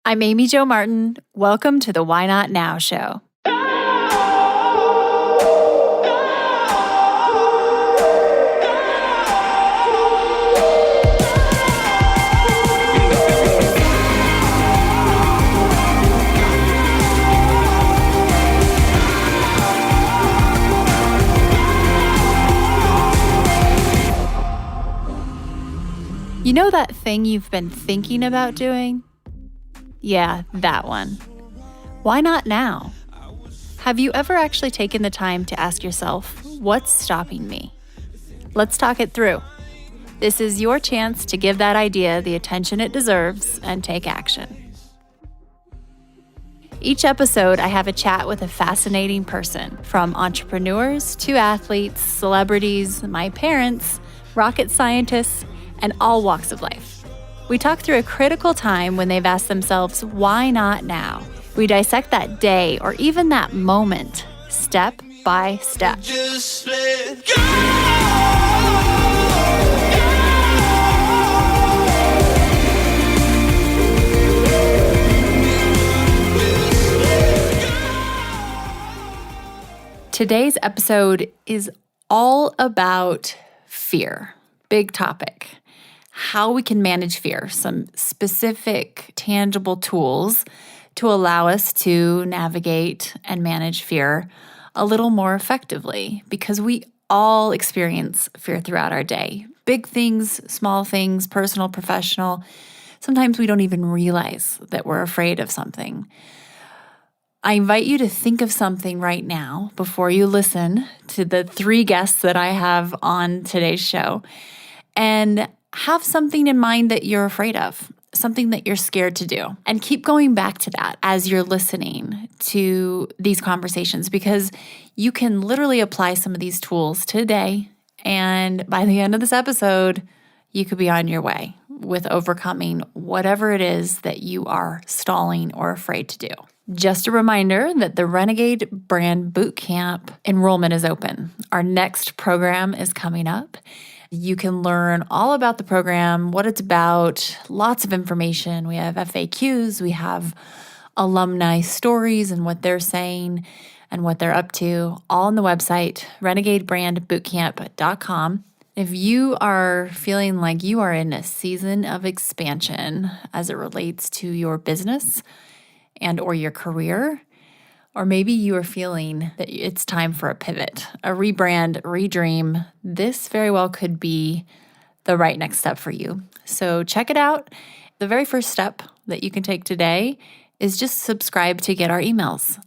I'm Amy Jo Martin. Welcome to the Why Not Now show. You know that thing you've been thinking about doing? Yeah, that one. Why not now? Have you ever actually taken the time to ask yourself, what's stopping me? Let's talk it through. This is your chance to give that idea the attention it deserves and take action. Each episode, I have a chat with a fascinating person, from entrepreneurs to athletes, celebrities, my parents, rocket scientists, and all walks of life. We talk through a critical time when they've asked themselves, why not now? We dissect that day or even that moment, step by step. Just let go. Today's episode is all about fear. Big topic. How we can manage fear, some specific, tangible tools to allow us to navigate and manage fear a little more effectively, because we all experience fear throughout our day. Big things, small things, personal, professional. Sometimes we don't even realize that we're afraid of something. I invite you to think of something right now before you listen to the 3 guests that I have on today's show, and have something in mind that you're afraid of, something that you're scared to do. And keep going back to that as you're listening to these conversations, because you can literally apply some of these tools today. And by the end of this episode, you could be on your way with overcoming whatever it is that you are stalling or afraid to do. Just a reminder that the Renegade Brand Bootcamp enrollment is open. Our next program is coming up. You can learn all about the program, what it's about, lots of information. We have FAQs, we have alumni stories and what they're saying and what they're up to, all on the website, renegadebrandbootcamp.com. If you are feeling like you are in a season of expansion as it relates to your business and or your career, or maybe you are feeling that it's time for a pivot, a rebrand, redream, this very well could be the right next step for you. So check it out. The very first step that you can take today is just subscribe to get our emails.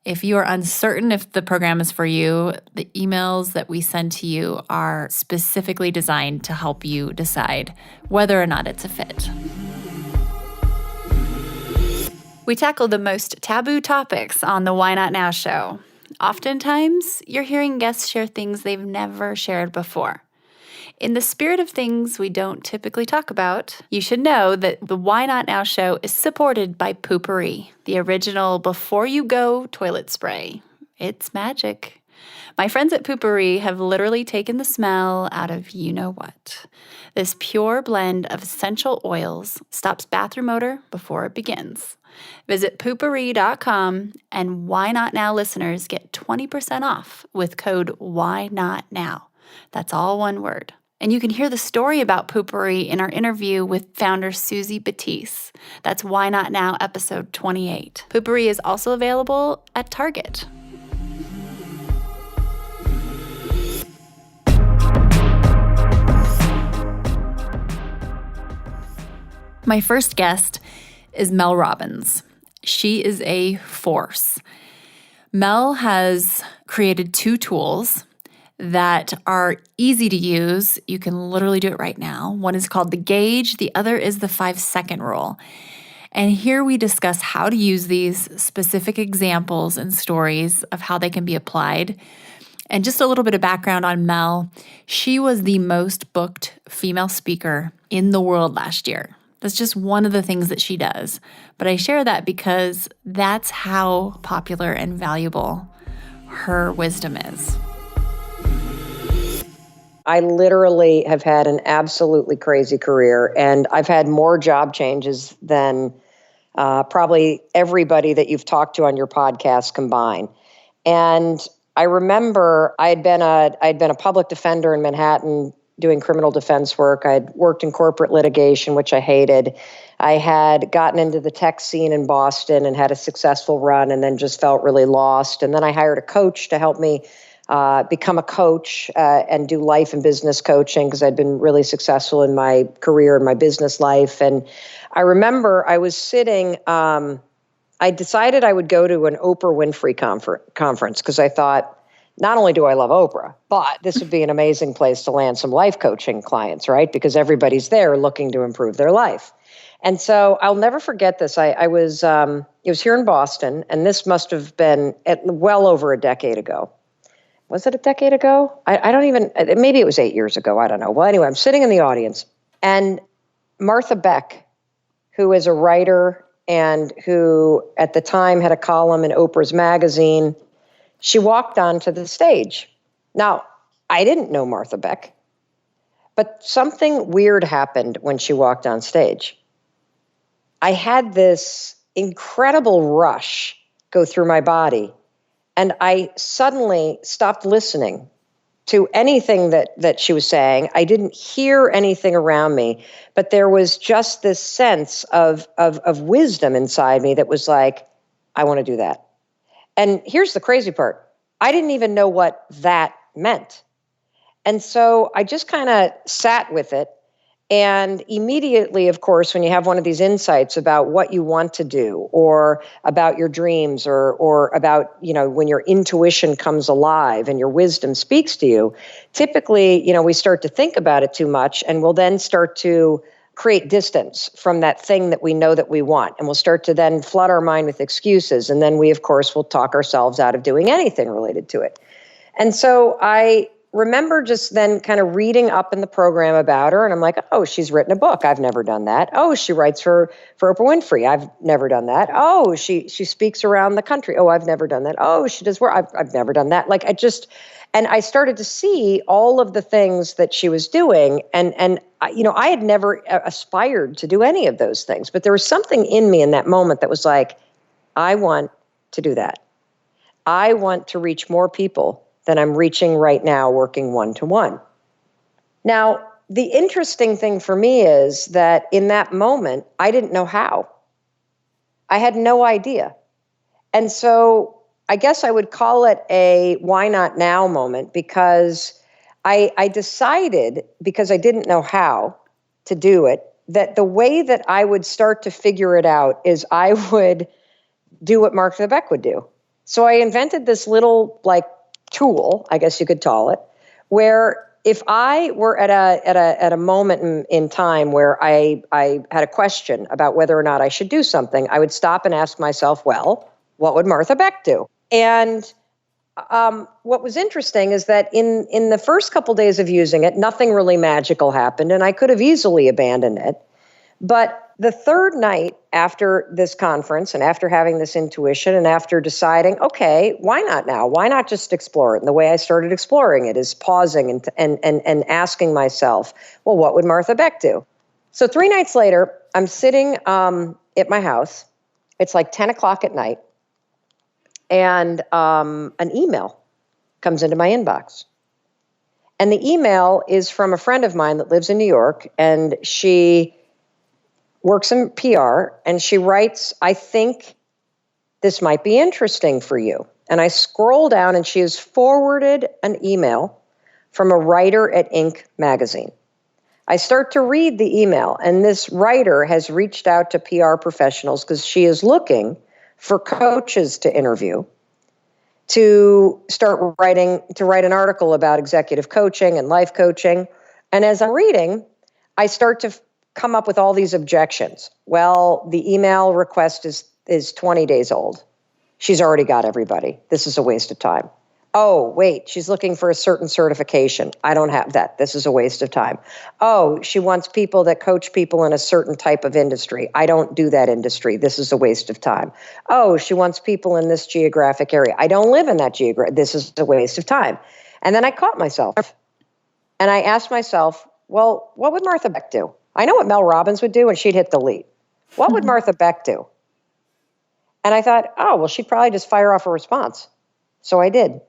If you are uncertain if the program is for you, the emails that we send to you are specifically designed to help you decide whether or not it's a fit. We tackle the most taboo topics on the Why Not Now show. Oftentimes, you're hearing guests share things they've never shared before. In the spirit of things we don't typically talk about, you should know that the Why Not Now show is supported by Poo-Pourri, the original before you go toilet spray. It's magic. My friends at Poo-Pourri have literally taken the smell out of you-know-what. This pure blend of essential oils stops bathroom odor before it begins. Visit poopourri.com, and Why Not Now listeners get 20% off with code WHYNOTNOW. That's all one word. And you can hear the story about Poo-Pourri in our interview with founder Susie Batiste. That's Why Not Now episode 28. Poo-Pourri is also available at Target. My first guest is Mel Robbins. She is a force. Mel has created 2 tools that are easy to use. You can literally do it right now. One is called the gauge. The other is the 5-second rule. And here we discuss how to use these specific examples and stories of how they can be applied. And just a little bit of background on Mel. She was the most booked female speaker in the world last year. That's just one of the things that she does. But I share that because that's how popular and valuable her wisdom is. I literally have had an absolutely crazy career, and I've had more job changes than probably everybody that you've talked to on your podcast combined. And I remember I'd been a public defender in Manhattan doing criminal defense work. I'd worked in corporate litigation, which I hated. I had gotten into the tech scene in Boston and had a successful run, and then just felt really lost. And then I hired a coach to help me become a coach and do life and business coaching, because I'd been really successful in my career and my business life. And I remember I was sitting, I decided I would go to an Oprah Winfrey conference, because I thought, not only do I love Oprah, but this would be an amazing place to land some life coaching clients, right? Because everybody's there looking to improve their life. And so I'll never forget this. It was here in Boston, and this must have been well over a decade ago. Was it a decade ago? I don't even, maybe it was 8 years ago. I don't know. Well, anyway, I'm sitting in the audience, and Martha Beck, who is a writer and who at the time had a column in Oprah's magazine, she walked onto the stage. Now, I didn't know Martha Beck, but something weird happened when she walked on stage. I had this incredible rush go through my body, and I suddenly stopped listening to anything that she was saying. I didn't hear anything around me, but there was just this sense of wisdom inside me that was like, I want to do that. And here's the crazy part. I didn't even know what that meant. And so I just kind of sat with it. And immediately, of course, when you have one of these insights about what you want to do, or about your dreams, or about, when your intuition comes alive and your wisdom speaks to you, typically, we start to think about it too much, and we'll then start to create distance from that thing that we know that we want. And we'll start to then flood our mind with excuses. And then we, of course, will talk ourselves out of doing anything related to it. And so I remember just then kind of reading up in the program about her, and I'm like, oh, she's written a book. I've never done that. Oh, she writes for Oprah Winfrey. I've never done that. Oh, she speaks around the country. Oh, I've never done that. Oh, she does work. I've never done that. And I started to see all of the things that she was doing, and I had never aspired to do any of those things, but there was something in me in that moment that was like, I want to do that. I want to reach more people than I'm reaching right now working one-to-one. Now, the interesting thing for me is that in that moment, I didn't know how. I had no idea. And so I guess I would call it a why not now moment, because I decided, because I didn't know how to do it, that the way that I would start to figure it out is I would do what Martha Beck would do. So I invented this little tool, I guess you could call it, where if I were at a moment in time where I had a question about whether or not I should do something, I would stop and ask myself, well, what would Martha Beck do? And what was interesting is that in the first couple days of using it, nothing really magical happened, and I could have easily abandoned it. But the third night after this conference, and after having this intuition, and after deciding, okay, why not now? Why not just explore it? And the way I started exploring it is pausing and asking myself, well, what would Martha Beck do? So 3 nights later, I'm sitting at my house. It's like 10 o'clock at night, and an email comes into my inbox. And the email is from a friend of mine that lives in New York, and she works in PR, and she writes, I think this might be interesting for you. And I scroll down, and she has forwarded an email from a writer at Inc. magazine. I start to read the email, and this writer has reached out to PR professionals because she is looking for coaches to interview to write an article about executive coaching and life coaching. And as I'm reading, I start to come up with all these objections. Well, the email request is 20 days old. She's already got everybody. This is a waste of time. Oh, wait, she's looking for a certain certification. I don't have that. This is a waste of time. Oh, she wants people that coach people in a certain type of industry. I don't do that industry. This is a waste of time. Oh, she wants people in this geographic area. I don't live in that geographic. This is a waste of time. And then I caught myself, and I asked myself, well, what would Martha Beck do? I know what Mel Robbins would do, and she'd hit delete. What would Martha Beck do? And I thought, oh, well, she'd probably just fire off a response. So I did.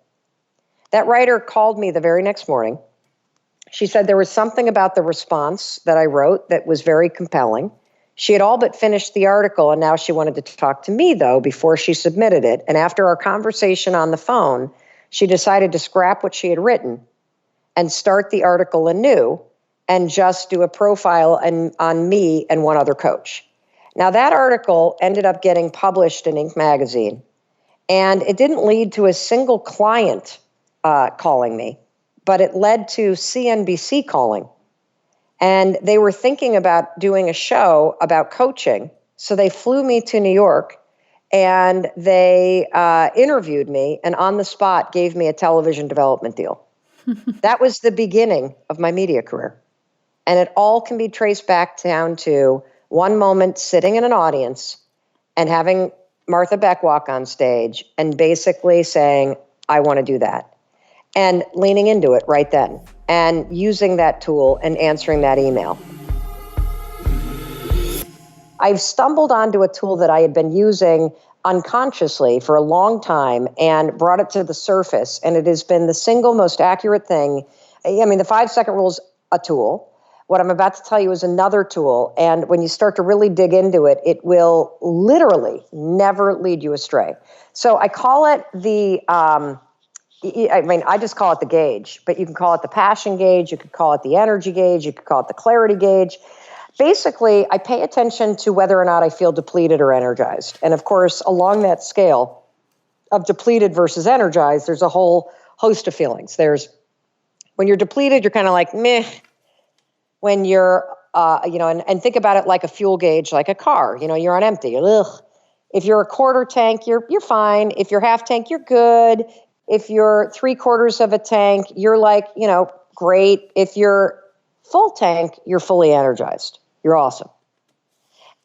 That writer called me the very next morning. She said there was something about the response that I wrote that was very compelling. She had all but finished the article, and now she wanted to talk to me, though, before she submitted it. And after our conversation on the phone, she decided to scrap what she had written and start the article anew and just do a profile on me and one other coach. Now, that article ended up getting published in Inc. magazine, and it didn't lead to a single client calling me, but it led to CNBC calling. And they were thinking about doing a show about coaching. So they flew me to New York and they interviewed me and on the spot gave me a television development deal. That was the beginning of my media career. And it all can be traced back down to one moment sitting in an audience and having Martha Beck walk on stage and basically saying, I want to do that. And leaning into it right then and using that tool and answering that email. I've stumbled onto a tool that I had been using unconsciously for a long time and brought it to the surface. And it has been the single most accurate thing. I mean, the 5-second rule is a tool. What I'm about to tell you is another tool. And when you start to really dig into it, it will literally never lead you astray. So I call it I just call it the gauge, but you can call it the passion gauge, you could call it the energy gauge, you could call it the clarity gauge. Basically, I pay attention to whether or not I feel depleted or energized. And of course, along that scale of depleted versus energized, there's a whole host of feelings. There's when you're depleted, you're kind of like, meh. When you're, and think about it like a fuel gauge, like a car, you're on empty. Ugh. If you're a quarter tank, you're fine. If you're half tank, you're good. If you're 3/4 of a tank, you're like, great. If you're full tank, you're fully energized. You're awesome.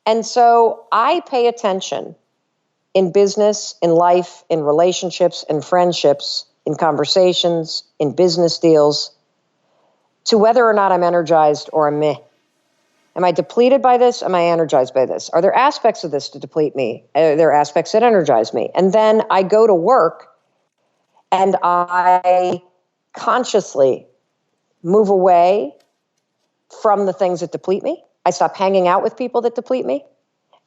And so I pay attention in business, in life, in relationships, in friendships, in conversations, in business deals, to whether or not I'm energized or I'm meh. Am I depleted by this? Am I energized by this? Are there aspects of this to deplete me? Are there aspects that energize me? And then I go to work and I consciously move away from the things that deplete me. I stop hanging out with people that deplete me.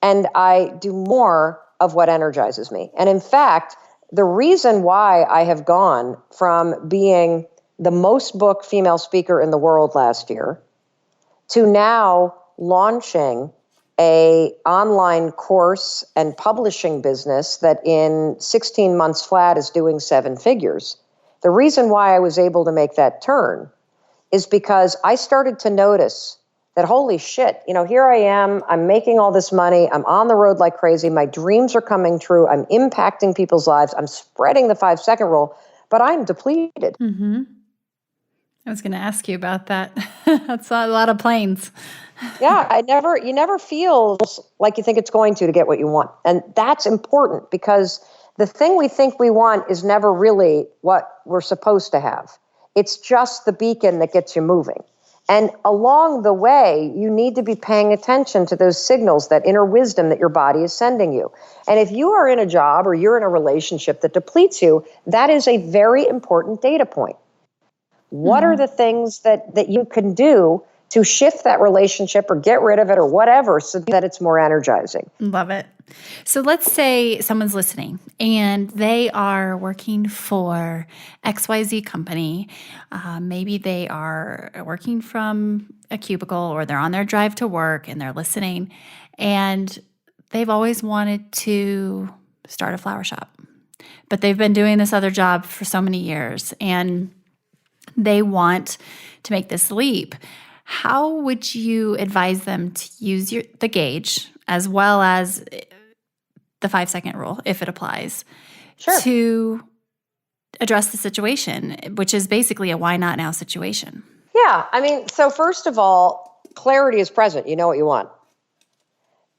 And I do more of what energizes me. And in fact, the reason why I have gone from being the most booked female speaker in the world last year to now launching a online course and publishing business that in 16 months flat is doing 7 figures. The reason why I was able to make that turn is because I started to notice that, holy shit, here I am, I'm making all this money, I'm on the road like crazy, my dreams are coming true, I'm impacting people's lives, I'm spreading the 5-second rule, but I'm depleted. Mm-hmm. I was going to ask you about that. That's a lot of planes. Yeah, you never feel like you think it's going to get what you want. And that's important because the thing we think we want is never really what we're supposed to have. It's just the beacon that gets you moving. And along the way, you need to be paying attention to those signals, that inner wisdom that your body is sending you. And if you are in a job or you're in a relationship that depletes you, that is a very important data point. What are the things that you can do to shift that relationship or get rid of it or whatever so that it's more energizing? Love it. So let's say someone's listening and they are working for XYZ company. Maybe they are working from a cubicle or they're on their drive to work and they're listening and they've always wanted to start a flower shop, but they've been doing this other job for so many years and they want to make this leap. How would you advise them to use the gauge as well as the 5-second rule, if it applies, to address the situation, which is basically a why not now situation? Yeah. So first of all, clarity is present. You know what you want.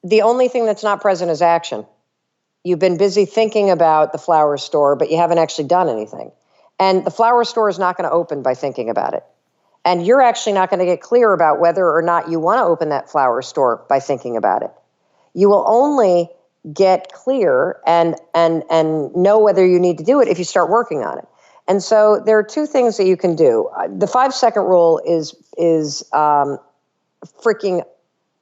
The only thing that's not present is action. You've been busy thinking about the flower store, but you haven't actually done anything. And the flower store is not going to open by thinking about it. And you're actually not going to get clear about whether or not you want to open that flower store by thinking about it. You will only get clear and know whether you need to do it if you start working on it. And so there are two things that you can do. The 5-second rule is freaking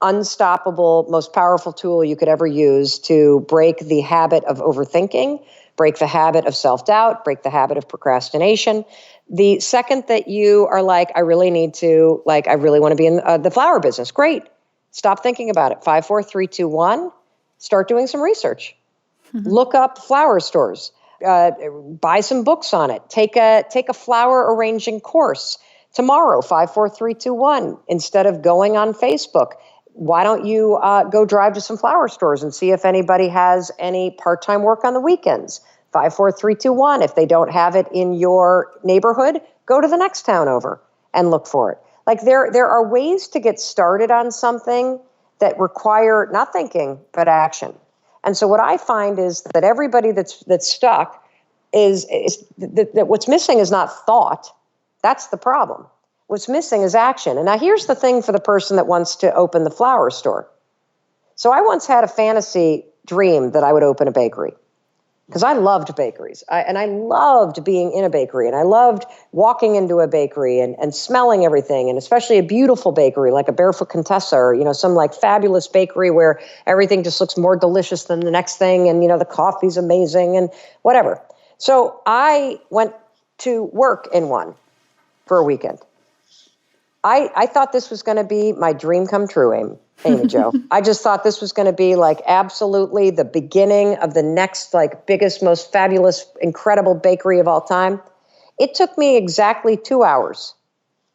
unstoppable, most powerful tool you could ever use to break the habit of overthinking, break the habit of self-doubt, break the habit of procrastination. The second that you are like, I really want to be in the flower business. Great. Stop thinking about it. 5, 4, 3, 2, 1. Start doing some research. Look up flower stores. Buy some books on it. Take a flower arranging course tomorrow. 5, 4, 3, 2, 1. Instead of going on Facebook, why don't you go drive to some flower stores and see if anybody has any part-time work on the weekends? 5, 4, 3, 2, 1. If they don't have it in your neighborhood, go to the next town over and look for it. Like there are ways to get started on something that require not thinking, but action. And so what I find is that everybody that's stuck is that what's missing is not thought. That's the problem. What's missing is action. And now here's the thing for the person that wants to open the flower store. So I once had a fantasy dream that I would open a bakery because I loved bakeries. I loved being in a bakery, and I loved walking into a bakery and smelling everything, and especially a beautiful bakery like a Barefoot Contessa or, some like fabulous bakery where everything just looks more delicious than the next thing, and, the coffee's amazing and whatever. So I went to work in one for a weekend. I thought this was going to be my dream come true, Amy Jo. I just thought this was going to be like absolutely the beginning of the next like biggest, most fabulous, incredible bakery of all time. It took me exactly 2 hours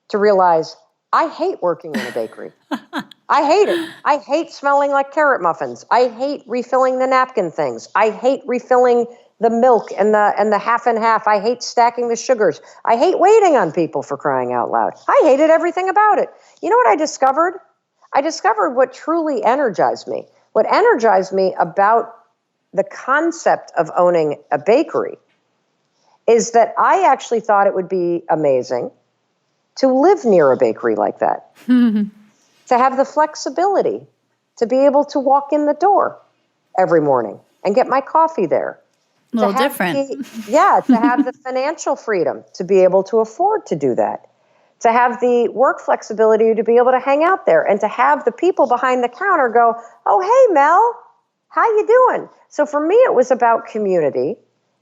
to realize I hate working in a bakery. I hate it. I hate smelling like carrot muffins. I hate refilling the napkin things. I hate refilling the milk and the half and half. I hate stacking the sugars. I hate waiting on people, for crying out loud. I hated everything about it. You know what I discovered? I discovered what truly energized me. What energized me about the concept of owning a bakery is that I actually thought it would be amazing to live near a bakery like that, to have the flexibility to be able to walk in the door every morning and get my coffee there. A little different. To have the financial freedom to be able to afford to do that, to have the work flexibility to be able to hang out there, and to have the people behind the counter go, oh, hey, Mel, how you doing? So for me, it was about community.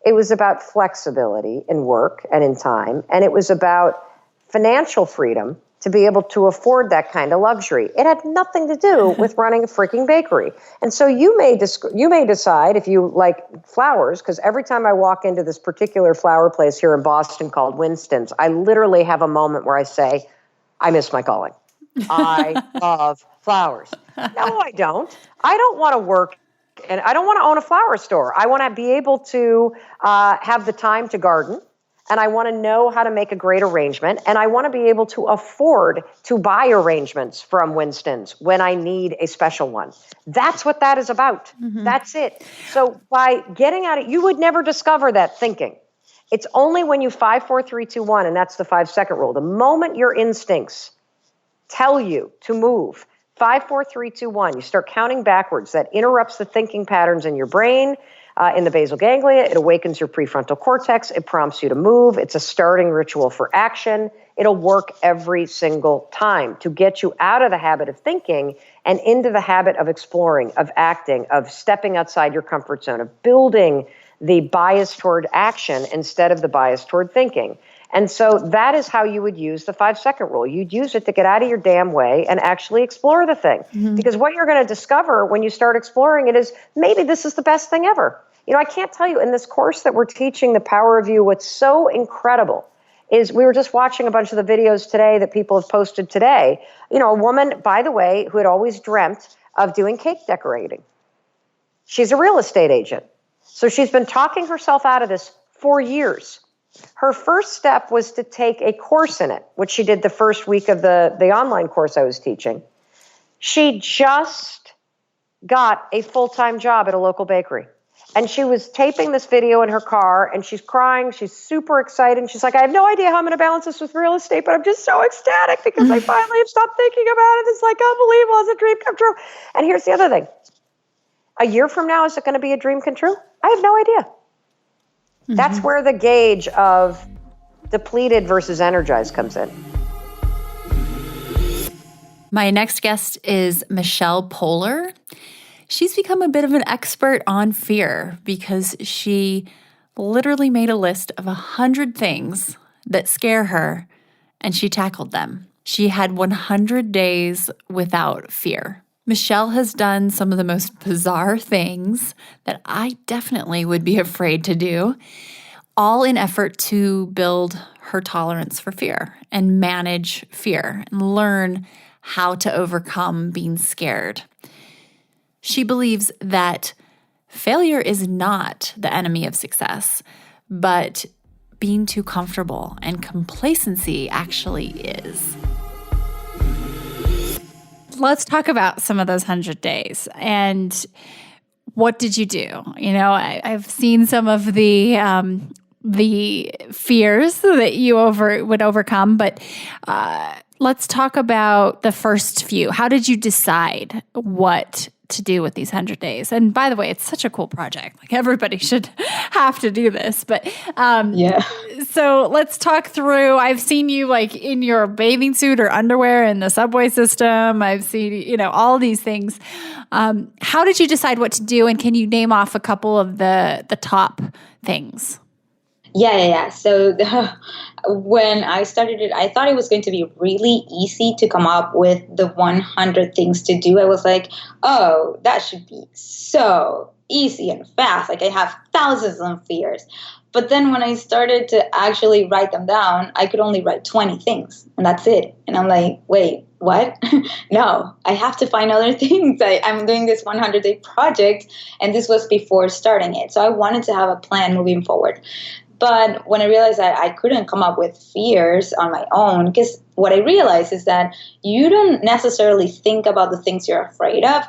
It was about flexibility in work and in time, and it was about financial freedom to be able to afford that kind of luxury. It had nothing to do with running a freaking bakery. And so you may decide if you like flowers, because every time I walk into this particular flower place here in Boston called Winston's, I literally have a moment where I say, I miss my calling. I love flowers. No, I don't. I don't want to work, and I don't want to own a flower store. I want to be able to have the time to garden. And I want to know how to make a great arrangement. And I want to be able to afford to buy arrangements from Winston's when I need a special one. That's what that is about. Mm-hmm. That's it. So by getting at it, you would never discover that thinking. It's only when you 5, 4, 3, 2, 1, and that's the 5-second rule. The moment your instincts tell you to move, 5, 4, 3, 2, 1, you start counting backwards. That interrupts the thinking patterns in your brain. In the basal ganglia, it awakens your prefrontal cortex. It prompts you to move. It's a starting ritual for action. It'll work every single time to get you out of the habit of thinking and into the habit of exploring, of acting, of stepping outside your comfort zone, of building the bias toward action instead of the bias toward thinking. And so that is how you would use the 5-second rule. You'd use it to get out of your damn way and actually explore the thing. Mm-hmm. Because what you're going to discover when you start exploring it is maybe this is the best thing ever. I can't tell you in this course that we're teaching, The Power of You, what's so incredible is we were just watching a bunch of the videos today that people have posted today. A woman, by the way, who had always dreamt of doing cake decorating. She's a real estate agent. So she's been talking herself out of this for years. Her first step was to take a course in it, which she did the first week of the online course I was teaching. She just got a full-time job at a local bakery. And she was taping this video in her car, and she's crying. She's super excited. She's like, I have no idea how I'm going to balance this with real estate, but I'm just so ecstatic because I finally have stopped thinking about it. It's like unbelievable. It's a dream come true. And here's the other thing. A year from now, is it going to be a dream come true? I have no idea. Mm-hmm. That's where the gauge of depleted versus energized comes in. My next guest is Michelle Poehler. She's become a bit of an expert on fear because she literally made a list of 100 things that scare her, and she tackled them. She had 100 days without fear. Michelle has done some of the most bizarre things that I definitely would be afraid to do, all in effort to build her tolerance for fear and manage fear and learn how to overcome being scared. She believes that failure is not the enemy of success, but being too comfortable and complacency actually is. Let's talk about some of those 100 days and what did you do? You know, I've seen some of the fears that you would overcome, but let's talk about the first few. How did you decide what to do with these 100 days? And by the way, it's such a cool project. Like everybody should have to do this. But so let's talk through. I've seen you like in your bathing suit or underwear in the subway system. I've seen, all these things. How did you decide what to do? And can you name off a couple of the top things? Yeah. So when I started it, I thought it was going to be really easy to come up with the 100 things to do. I was like, oh, that should be so easy and fast. Like I have thousands of fears. But then when I started to actually write them down, I could only write 20 things and that's it. And I'm like, wait, what? No, I have to find other things. I'm doing this 100-day project and this was before starting it. So I wanted to have a plan moving forward. But when I realized that I couldn't come up with fears on my own, because what I realized is that you don't necessarily think about the things you're afraid of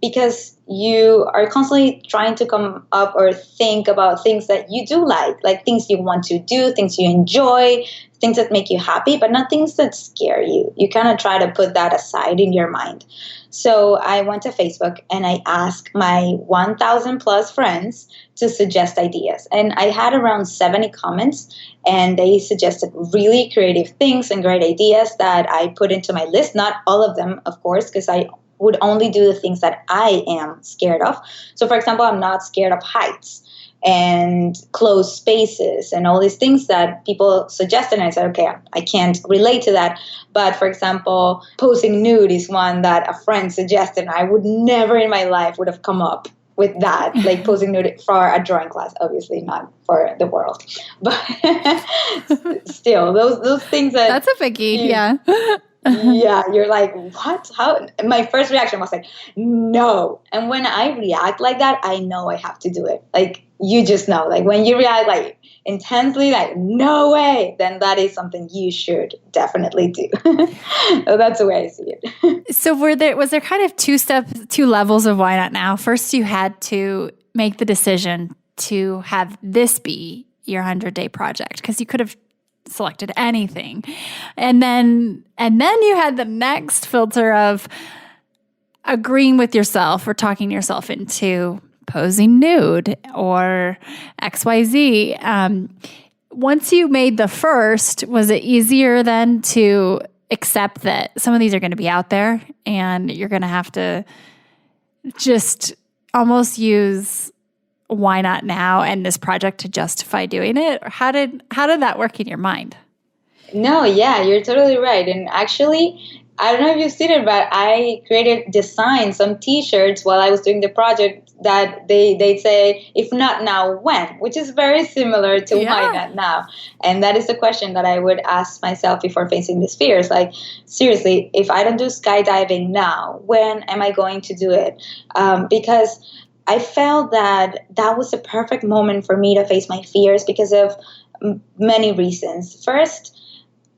because you are constantly trying to come up or think about things that you do like things you want to do, things you enjoy, things that make you happy, but not things that scare you. You kind of try to put that aside in your mind. So I went to Facebook and I asked my 1,000 plus friends to suggest ideas. And I had around 70 comments and they suggested really creative things and great ideas that I put into my list. Not all of them, of course, because I would only do the things that I am scared of. So for example, I'm not scared of heights and closed spaces and all these things that people suggested. And I said, okay, I can't relate to that. But for example, posing nude is one that a friend suggested. And I would never in my life would have come up with that, like posing nude for a drawing class, obviously not for the world. But still, those things that's a biggie, yeah. Yeah, you're like, what? How? My first reaction was like, no. And when I react like that, I know I have to do it. Like, you just know. Like, when you react like intensely, like, no way, then that is something you should definitely do. So that's the way I see it. So was there kind of two levels of why not now? First, you had to make the decision to have this be your 100-day project because you could have selected anything. And then you had the next filter of agreeing with yourself or talking yourself into posing nude or XYZ. Once you made the first, was it easier then to accept that some of these are going to be out there and you're going to have to just almost use why not now and this project to justify doing it? Or how did that work in your mind? No, yeah, you're totally right. And actually, I don't know if you've seen it, but I designed some T-shirts while I was doing the project that they'd say, if not now, when? Which is very similar to why not now? And that is the question that I would ask myself before facing these fears. Like, seriously, if I don't do skydiving now, when am I going to do it? Because I felt that was a perfect moment for me to face my fears because of many reasons. First,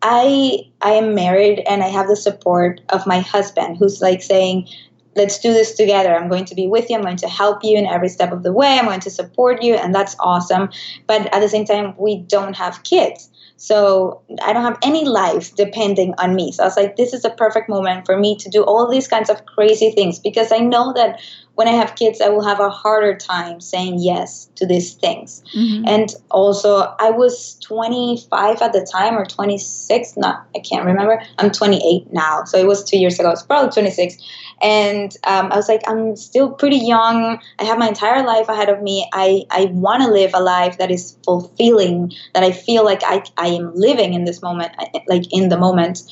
I am married and I have the support of my husband who's like saying, let's do this together. I'm going to be with you. I'm going to help you in every step of the way. I'm going to support you. And that's awesome. But at the same time, we don't have kids. So I don't have any life depending on me. So I was like, this is a perfect moment for me to do all these kinds of crazy things because I know that when I have kids, I will have a harder time saying yes to these things. And also, I was 25 at the time, or 26. I can't remember. I'm 28 now. So it was 2 years ago. It's probably 26. And I was like, I'm still pretty young. I have my entire life ahead of me. I want to live a life that is fulfilling, that I feel like I am living in this moment, like in the moment.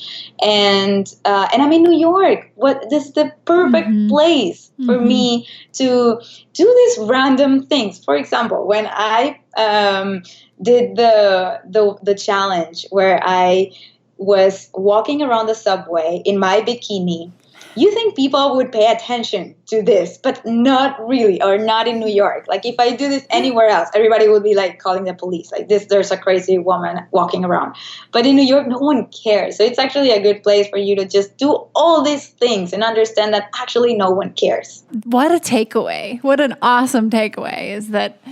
And I'm in New York. This is the perfect place for me to do these random things. For example, when I did the challenge where I was walking around the subway in my bikini, you think people would pay attention to this, but not really, or not in New York. Like if I do this anywhere else, everybody would be like calling the police. Like there's a crazy woman walking around. But in New York, no one cares. So it's actually a good place for you to just do all these things and understand that actually no one cares. What a takeaway. What an awesome takeaway is that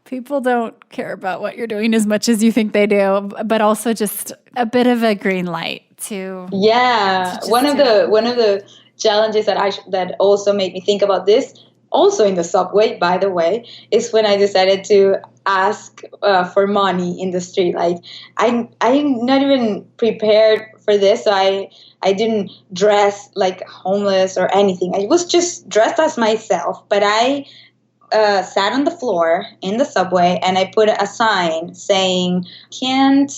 people don't care about what you're doing as much as you think they do, but also just a bit of a green light to one of the challenges that also made me think about this, also in the subway, by the way, is when I decided to ask for money in the street. Like I'm not even prepared for this, so I didn't dress like homeless or anything. I was just dressed as myself, but I sat on the floor in the subway and I put a sign saying, "Can't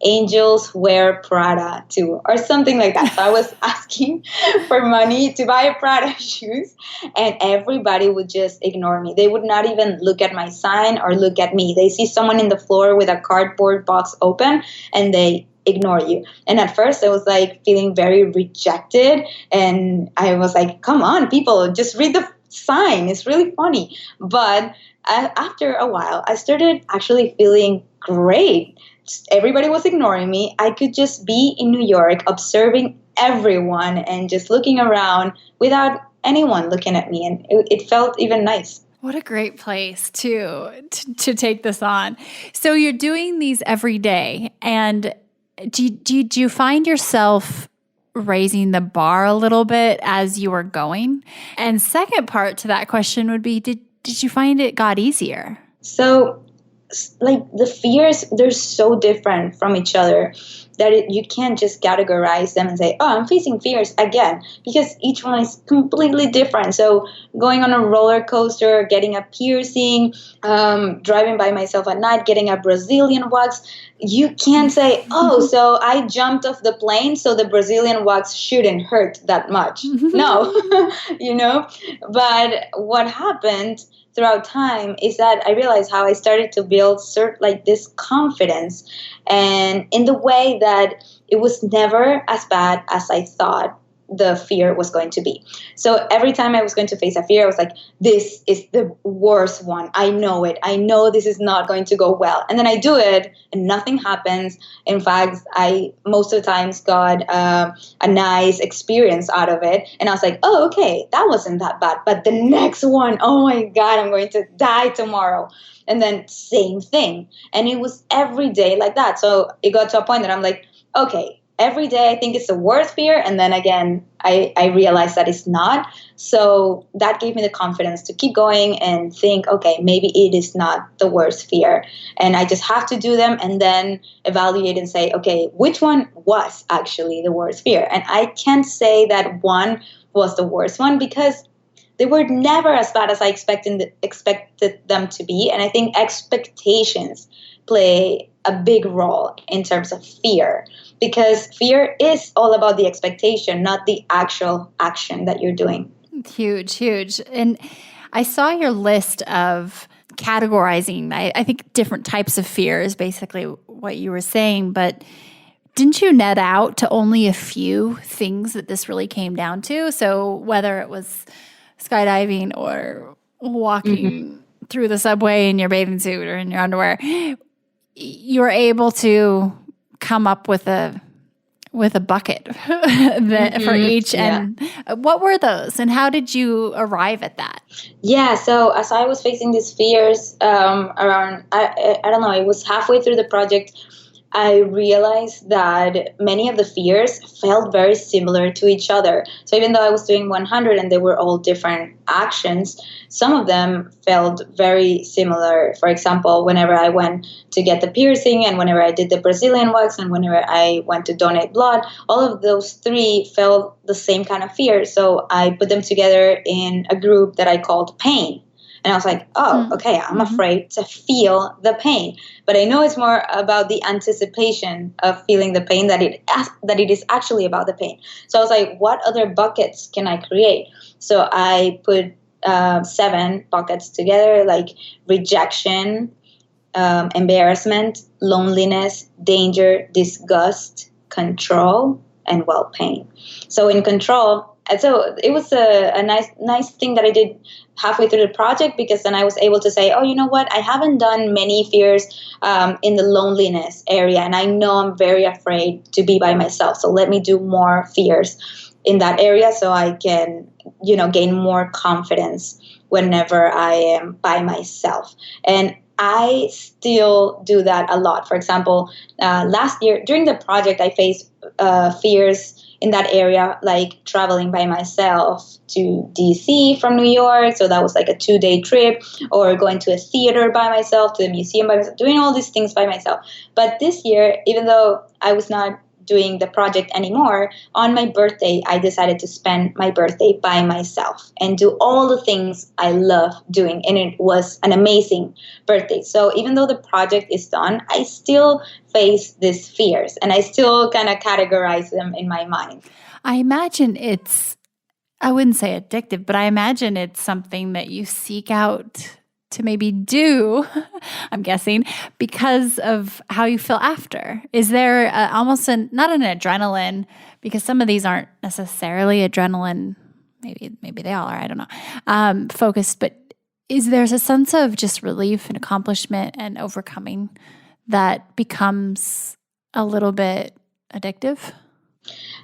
angels wear Prada too?" or something like that. So I was asking for money to buy Prada shoes, and everybody would just ignore me. They would not even look at my sign or look at me. They see someone in the floor with a cardboard box open and they ignore you. And at first I was like feeling very rejected, and I was like, come on, people, just read the sign. It's really funny. But after a while, I started actually feeling great. Everybody was ignoring me. I could just be in New York observing everyone and just looking around without anyone looking at me. And it felt even nice. What a great place to take this on. So you're doing these every day. And do you find yourself raising the bar a little bit as you were going? And second part to that question would be, did you find it got easier? So like the fears, they're so different from each other that you can't just categorize them and say, oh, I'm facing fears again, because each one is completely different. So going on a roller coaster, getting a piercing, driving by myself at night, getting a Brazilian wax, you can't say, oh, so I jumped off the plane, so the Brazilian wax shouldn't hurt that much. No, but what happened throughout time is that I realized how I started to build this confidence, and in the way that it was never as bad as I thought the fear was going to be. So every time I was going to face a fear, I was like, this is the worst one. I know it. I know this is not going to go well. And then I do it and nothing happens. In fact, I most of the times got a nice experience out of it. And I was like, oh, okay, that wasn't that bad. But the next one, oh my God, I'm going to die tomorrow. And then same thing. And it was every day like that. So it got to a point that I'm like, okay, every day I think it's the worst fear, and then again I realized that it's not. So that gave me the confidence to keep going and think, okay, maybe it is not the worst fear, and I just have to do them and then evaluate and say, okay, which one was actually the worst fear? And I can't say that one was the worst one, because they were never as bad as I expected them to be. And I think expectations play a big role in terms of fear, because fear is all about the expectation, not the actual action that you're doing. Huge, huge. And I saw your list of categorizing, I think, different types of fear is basically what you were saying, but didn't you net out to only a few things that this really came down to? So whether it was skydiving or walking through the subway in your bathing suit or in your underwear, you were able to come up with a bucket for each. And what were those, and how did you arrive at that? Yeah, so as I was facing these fears around, I don't know, it was halfway through the project, I realized that many of the fears felt very similar to each other. So even though I was doing 100 and they were all different actions, some of them felt very similar. For example, whenever I went to get the piercing and whenever I did the Brazilian wax and whenever I went to donate blood, all of those three felt the same kind of fear. So I put them together in a group that I called pain. And I was like, oh, okay, I'm afraid to feel the pain. But I know it's more about the anticipation of feeling the pain that it is actually about the pain. So I was like, what other buckets can I create? So I put 7 buckets together, like rejection, embarrassment, loneliness, danger, disgust, control, and pain. So in control, and so it was a nice thing that I did halfway through the project, because then I was able to say, oh, you know what? I haven't done many fears in the loneliness area, and I know I'm very afraid to be by myself. So let me do more fears in that area so I can, gain more confidence whenever I am by myself. And I still do that a lot. For example, last year during the project, I faced fears in that area, like traveling by myself to DC from New York. So that was like a 2-day trip, or going to a theater by myself, to a museum by myself, doing all these things by myself. But this year, even though I was not doing the project anymore, on my birthday, I decided to spend my birthday by myself and do all the things I love doing. And it was an amazing birthday. So even though the project is done, I still face these fears and I still kind of categorize them in my mind. I imagine I wouldn't say addictive, but I imagine it's something that you seek out to maybe do, I'm guessing, because of how you feel after. Is there not an adrenaline, because some of these aren't necessarily adrenaline, maybe they all are, I don't know, focused, but is there a sense of just relief and accomplishment and overcoming that becomes a little bit addictive?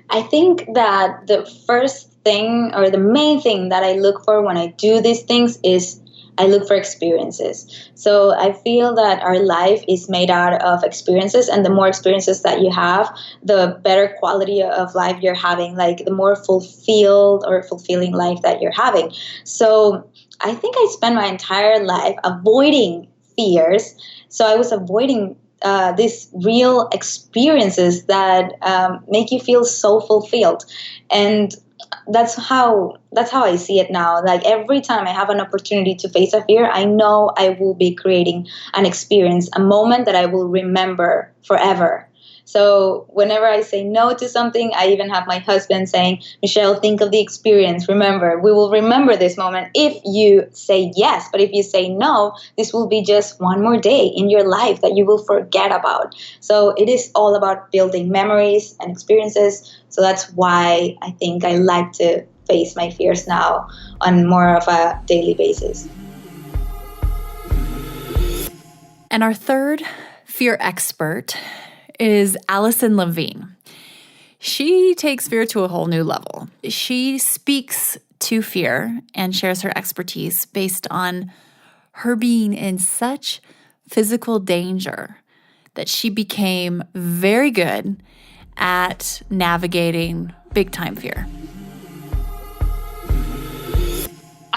I think that the first thing, or the main thing that I look for when I do these things, is I look for experiences. So I feel that our life is made out of experiences, and the more experiences that you have, the better quality of life you're having, like the more fulfilled or fulfilling life that you're having. So I think I spent my entire life avoiding fears. So I was avoiding these real experiences that make you feel so fulfilled. And that's how I see it now. Like every time I have an opportunity to face a fear, I know I will be creating an experience, a moment that I will remember forever. So whenever I say no to something, I even have my husband saying, Michelle, think of the experience. Remember, we will remember this moment if you say yes. But if you say no, this will be just one more day in your life that you will forget about. So it is all about building memories and experiences. So that's why I think I like to face my fears now on more of a daily basis. And our third fear expert is Alison Levine. She takes fear to a whole new level. She speaks to fear and shares her expertise based on her being in such physical danger that she became very good at navigating big-time fear.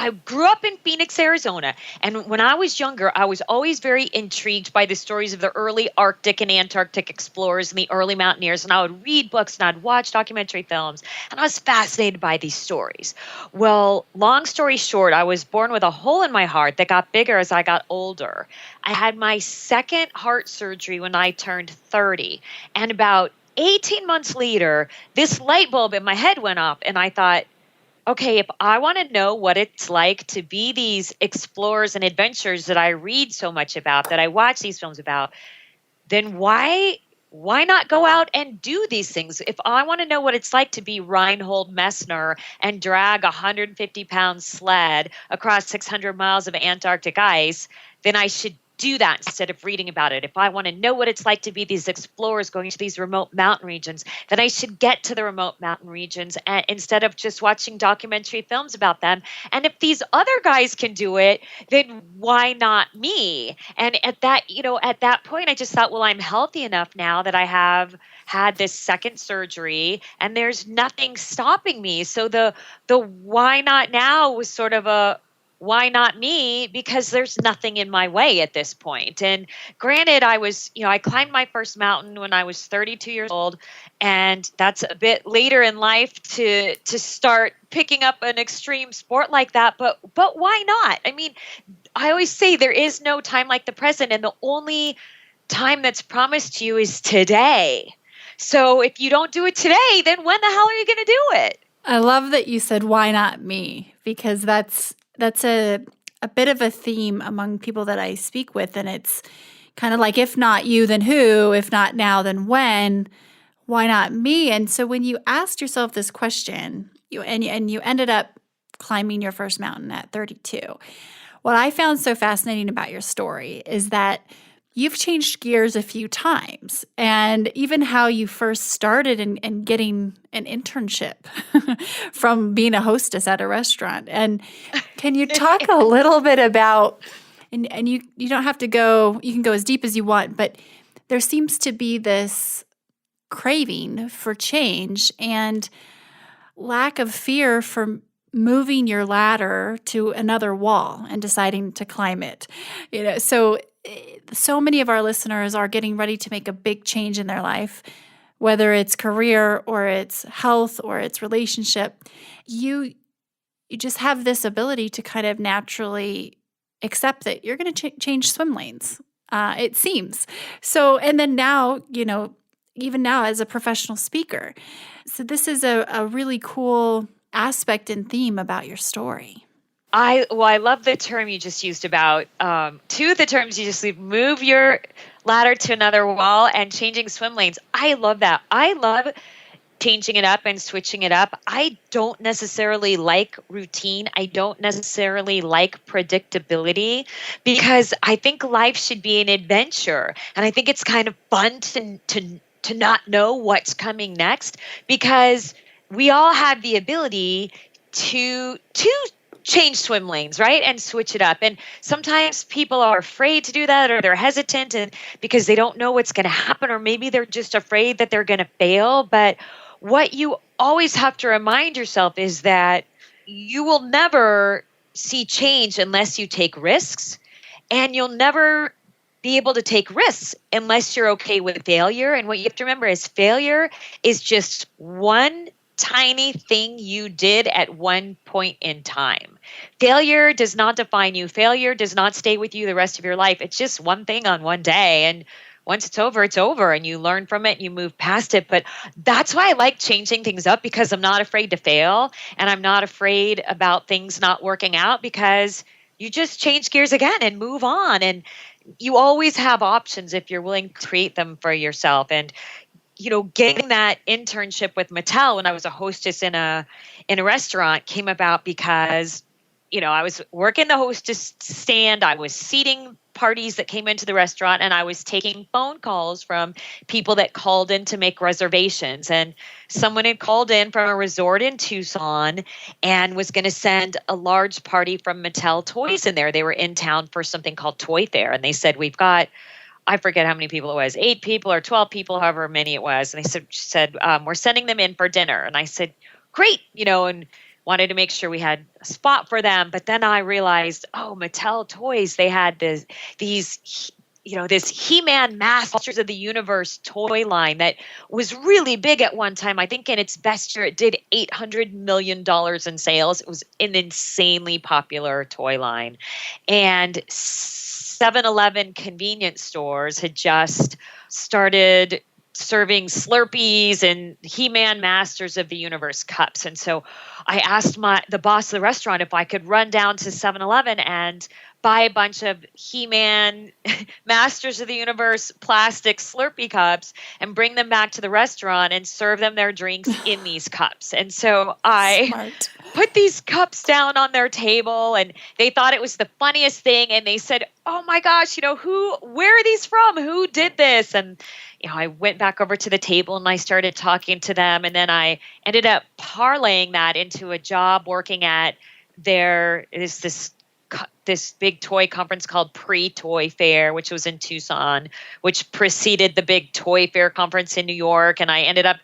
I grew up in Phoenix, Arizona, and when I was younger, I was always very intrigued by the stories of the early Arctic and Antarctic explorers and the early mountaineers, and I would read books and I'd watch documentary films, and I was fascinated by these stories. Well, long story short, I was born with a hole in my heart that got bigger as I got older. I had my second heart surgery when I turned 30, and about 18 months later, this light bulb in my head went up, and I thought, okay, if I want to know what it's like to be these explorers and adventurers that I read so much about, that I watch these films about, then why not go out and do these things? If I want to know what it's like to be Reinhold Messner and drag a 150-pound sled across 600 miles of Antarctic ice, then I should do that instead of reading about it. If I want to know what it's like to be these explorers going to these remote mountain regions, then I should get to the remote mountain regions instead of just watching documentary films about them. And if these other guys can do it, then why not me? And at that point, I just thought, well, I'm healthy enough now that I have had this second surgery and there's nothing stopping me. So the why not now was sort of a why not me? Because there's nothing in my way at this point. And granted, I climbed my first mountain when I was 32 years old, and that's a bit later in life to start picking up an extreme sport like that. But why not? I mean, I always say there is no time like the present, and the only time that's promised to you is today. So if you don't do it today, then when the hell are you going to do it? I love that you said, why not me? Because that's a bit of a theme among people that I speak with. And it's kind of like, if not you, then who? If not now, then when? Why not me? And so when you asked yourself this question, you ended up climbing your first mountain at 32, what I found so fascinating about your story is that you've changed gears a few times, and even how you first started in getting an internship from being a hostess at a restaurant. And can you talk a little bit about, and you don't have to go, you can go as deep as you want, but there seems to be this craving for change and lack of fear for moving your ladder to another wall and deciding to climb it. So many of our listeners are getting ready to make a big change in their life, whether it's career or it's health or it's relationship. You just have this ability to kind of naturally accept that you're going to change swim lanes, it seems. So, and then now, even now as a professional speaker. So this is a really cool aspect and theme about your story. I love the term you just used about two of the terms you just leave, move your ladder to another wall and changing swim lanes. I love that. I love changing it up and switching it up. I don't necessarily like routine. I don't necessarily like predictability because I think life should be an adventure. And I think it's kind of fun to not know what's coming next because we all have the ability to change swim lanes, right? And switch it up. And sometimes people are afraid to do that or they're hesitant and because they don't know what's going to happen or maybe they're just afraid that they're going to fail. But what you always have to remind yourself is that you will never see change unless you take risks, and you'll never be able to take risks unless you're okay with failure. And what you have to remember is failure is just one tiny thing you did at one point in time. Failure does not define you. Failure does not stay with you the rest of your life. It's just one thing on one day. And once it's over, and you learn from it and you move past it. But that's why I like changing things up because I'm not afraid to fail and I'm not afraid about things not working out because you just change gears again and move on. And you always have options if you're willing to create them for yourself. And getting that internship with Mattel when I was a hostess in a restaurant came about because, I was working the hostess stand. I was seating parties that came into the restaurant and I was taking phone calls from people that called in to make reservations. And someone had called in from a resort in Tucson and was going to send a large party from Mattel Toys in there. They were in town for something called Toy Fair. And they said, we've got, I forget how many people it was, 8 people or 12 people, however many it was. And they said, we're sending them in for dinner. And I said, great, and wanted to make sure we had a spot for them. But then I realized, Mattel Toys, they had this He-Man Masters of the Universe toy line that was really big at one time. I think in its best year, it did $800 million in sales. It was an insanely popular toy line. And 7-Eleven convenience stores had just started serving Slurpees and He-Man Masters of the Universe cups. And so I asked the boss of the restaurant if I could run down to 7-Eleven and buy a bunch of He-Man Masters of the Universe plastic Slurpee cups and bring them back to the restaurant and serve them their drinks in these cups. And so I put these cups down on their table and they thought it was the funniest thing. And they said, oh my gosh, where are these from? Who did this? And, I went back over to the table and I started talking to them. And then I ended up parlaying that into a job working at this big toy conference called Pre-Toy Fair, which was in Tucson, which preceded the big Toy Fair conference in New York. And I ended up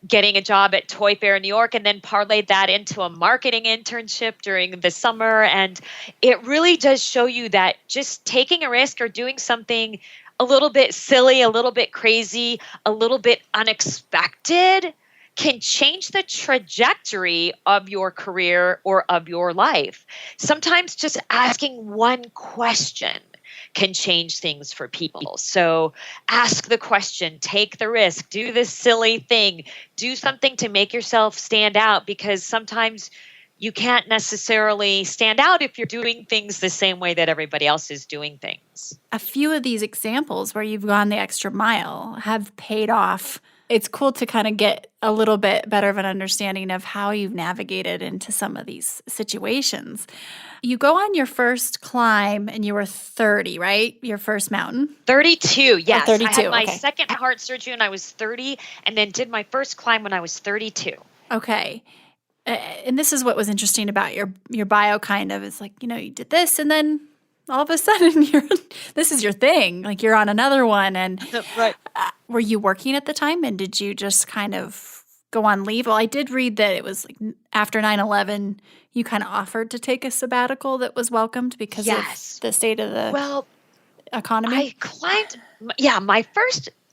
getting a job at Toy Fair in New York and then parlayed that into a marketing internship during the summer. And it really does show you that just taking a risk or doing something a little bit silly, a little bit crazy, a little bit unexpected can change the trajectory of your career or of your life. Sometimes just asking one question can change things for people. So ask the question, take the risk, do this silly thing, do something to make yourself stand out, because sometimes you can't necessarily stand out if you're doing things the same way that everybody else is doing things. A few of these examples where you've gone the extra mile have paid off. It's cool to kind of get a little bit better of an understanding of how you've navigated into some of these situations. You go on your first climb and you were 30, right? Your first mountain? 32, yes. 32, I had my okay. second heart surgery when I was 30 and then did my first climb when I was 32. Okay. And this is what was interesting about your bio kind of. It's like, you did this and then all of a sudden this is your thing. Like you're on another one. And right. Were you working at the time and did you just kind of go on leave? Well, I did read that it was like after 9/11, you kind of offered to take a sabbatical that was welcomed because of the state of the economy. I climbed,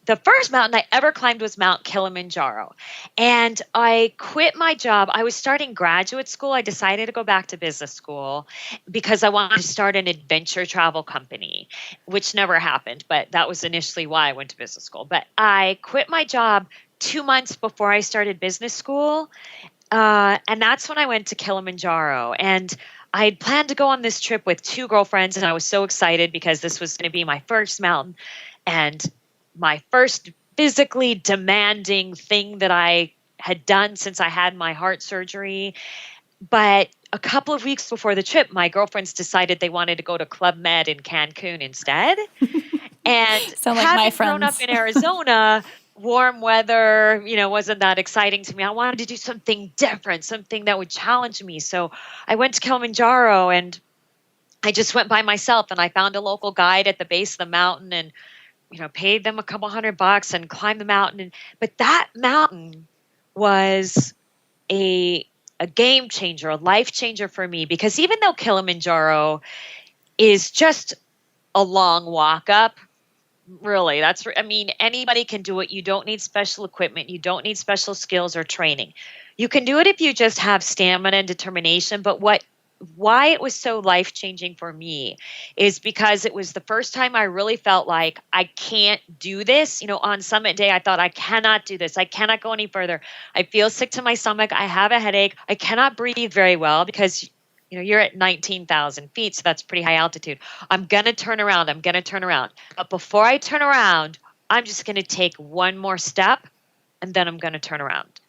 the first mountain I ever climbed was Mount Kilimanjaro. And I quit my job. I was starting graduate school. I decided to go back to business school because I wanted to start an adventure travel company, which never happened. But that was initially why I went to business school. But I quit my job 2 months before I started business school. And that's when I went to Kilimanjaro. And I had planned to go on this trip with 2 girlfriends. And I was so excited because this was going to be my first mountain. And my first physically demanding thing that I had done since I had my heart surgery. But a couple of weeks before the trip, my girlfriends decided they wanted to go to Club Med in Cancun instead. And Sound like having my friends. grown up in Arizona, warm weather, wasn't that exciting to me. I wanted to do something different, something that would challenge me. So I went to Kilimanjaro and I just went by myself and I found a local guide at the base of the mountain and paid them a couple $100 and climbed the mountain. But that mountain was a game changer, a life changer for me, because even though Kilimanjaro is just a long walk up, really, anybody can do it. You don't need special equipment. You don't need special skills or training. You can do it if you just have stamina and determination. But why it was so life-changing for me is because it was the first time I really felt like I can't do this. On summit day, I thought I cannot do this. I cannot go any further. I feel sick to my stomach. I have a headache. I cannot breathe very well because, you're at 19,000 feet, so that's pretty high altitude. I'm going to turn around. But before I turn around, I'm just going to take one more step, and then I'm going to turn around.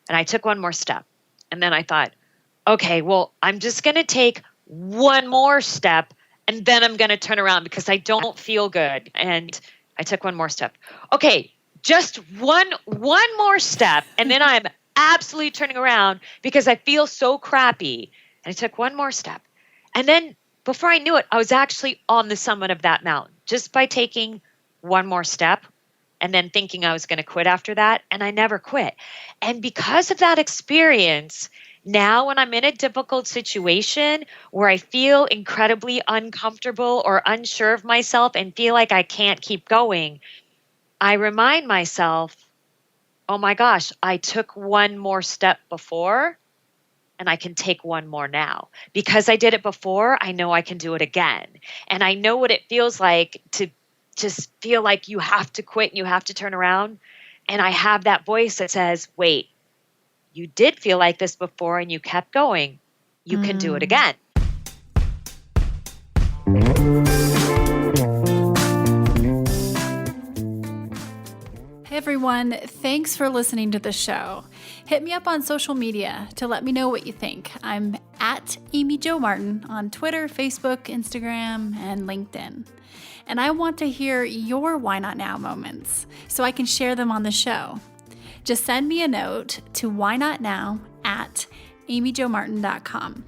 And I took one more step. And then I thought, okay, well, I'm just going to take one more step and then I'm going to turn around because I don't feel good. And I took one more step. Okay, just one more step. And then I'm absolutely turning around because I feel so crappy. And I took one more step. And then before I knew it, I was actually on the summit of that mountain just by taking one more step and then thinking I was going to quit after that. And I never quit. And because of that experience, now when I'm in a difficult situation where I feel incredibly uncomfortable or unsure of myself and feel like I can't keep going, I remind myself, oh my gosh, I took one more step before and I can take one more now. Because I did it before, I know I can do it again. And I know what it feels like to just feel like you have to quit and you have to turn around. And I have that voice that says, wait, you did feel like this before and you kept going. You can do it again. Hey everyone. everyone. Thanks for listening to the show. Hit me up on social media to let me know what you think. I'm at Amy Jo Martin on Twitter, Facebook, Instagram, and LinkedIn. And I want to hear your Why Not Now moments so I can share them on the show. Just send me a note to whynotnow@amyjomartin.com.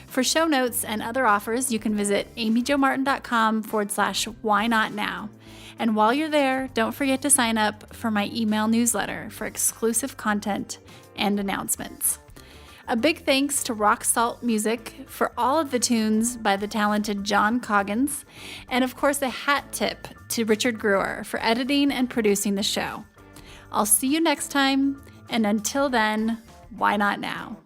For show notes and other offers, you can visit amyjomartin.com/whynotnow. And while you're there, don't forget to sign up for my email newsletter for exclusive content and announcements. A big thanks to Rock Salt Music for all of the tunes by the talented John Coggins, and of course a hat tip to Richard Brewer for editing and producing the show. I'll see you next time, and until then, why not now?